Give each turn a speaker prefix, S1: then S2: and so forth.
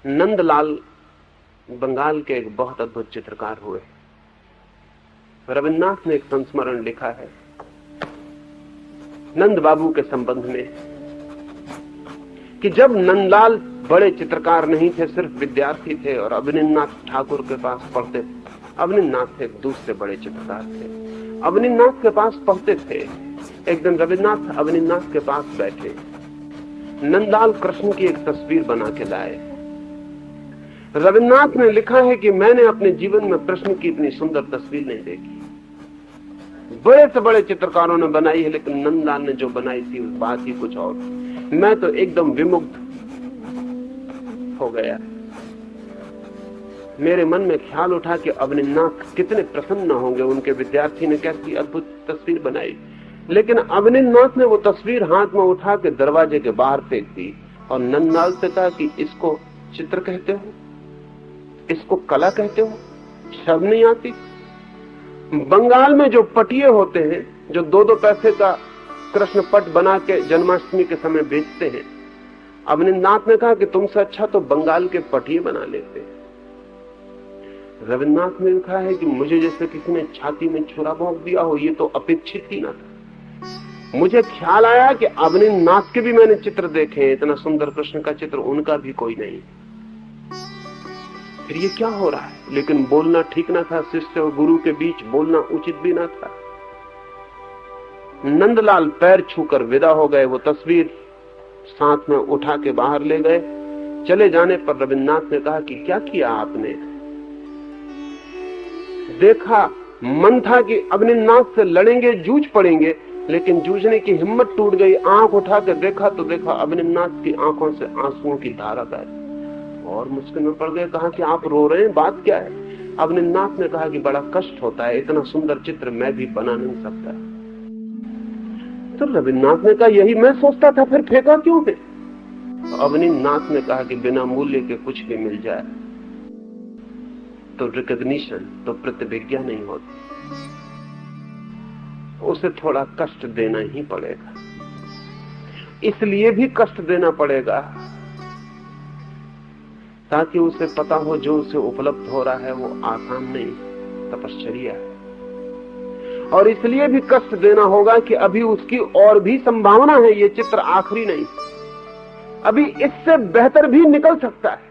S1: नंदलाल बंगाल के एक बहुत अद्भुत चित्रकार हुए। रविन्द्रनाथ ने एक संस्मरण लिखा है नंद बाबू के संबंध में कि जब नंदलाल बड़े चित्रकार नहीं थे, सिर्फ विद्यार्थी थे और अवनींद्रनाथ ठाकुर के पास पढ़ते। अवनींद्रनाथ एक दूसरे बड़े चित्रकार थे, अवनींद्रनाथ के पास पढ़ते थे। एक दिन रविन्द्रनाथ अवनींद्रनाथ के पास बैठे, नंदलाल कृष्ण की एक तस्वीर बना के लाए। रविन्द्रनाथ ने लिखा है कि मैंने अपने जीवन में कृष्ण की इतनी सुंदर तस्वीर नहीं देखी। बड़े से बड़े चित्रकारों ने बनाई है, लेकिन नंदलाल ने जो बनाई थी उस बात ही कुछ और। मैं तो एकदम विमुग्ध हो गया। मेरे मन में ख्याल उठा कि अवनींद्रनाथ कितने प्रसन्न होंगे, उनके विद्यार्थी ने कैसी अद्भुत तस्वीर बनाई। लेकिन अवनींद्रनाथ ने वो तस्वीर हाथ में उठा के दरवाजे के बाहर फेंक दी और नंदलाल से कहा कि इसको चित्र कहते हो, इसको कला कहते हो, शर्म नहीं आती? बंगाल में जो पटिये होते हैं, जो 2-2 पैसे का कृष्ण पट बना के जन्माष्टमी के समय बेचते हैं, अवनींद्रनाथ ने कहा कि तुमसे अच्छा तो बंगाल के पटिये बना लेते हैं। रविन्द्रनाथ ने लिखा है कि मुझे जैसे किसी ने छाती में छुरा भोंक दिया हो, ये तो अपेक्षित ही ना था। मुझे ख्याल आया कि अवनींद्रनाथ के भी मैंने चित्र देखे, इतना सुंदर कृष्ण का चित्र उनका भी कोई नहीं। फिर ये क्या हो रहा है? लेकिन बोलना ठीक ना था, शिष्य और गुरु के बीच बोलना उचित भी ना था। नंदलाल पैर छूकर विदा हो गए। वो तस्वीर साथ में उठा के बाहर ले गए। चले जाने पर रविन्द्रनाथ ने कहा कि क्या किया आपने? देखा, मन था कि अवनींद्रनाथ से लड़ेंगे, जूझ पड़ेंगे, लेकिन जूझने की हिम्मत टूट गई। आंख उठा कर देखा तो देखा अवनींद्रनाथ की आंखों से आंसुओं की धारा बह। और मुश्किल में पड़ गए, कहा कि आप रो रहे हैं, बात क्या है? अवनींद्रनाथ ने कहा कि बड़ा कष्ट होता है, इतना सुंदर चित्र मैं भी बना नहीं सकता। तो रविन्द्रनाथ ने कहा यही मैं सोचता था, फिर फेंका क्यों है? तो अवनींद्रनाथ ने कहा कि बिना मूल्य के कुछ भी मिल जाए तो रिकॉग्निशन, तो प्रतिभिज्ञा नहीं होती, उसे थोड़ा कष्ट देना ही पड़ेगा। इसलिए भी कष्ट देना पड़ेगा ताकि उसे पता हो जो उसे उपलब्ध हो रहा है वो आसान नहीं, तपश्चर्या है। और इसलिए भी कष्ट देना होगा कि अभी उसकी और भी संभावना है, ये चित्र आखिरी नहीं, अभी इससे बेहतर भी निकल सकता है।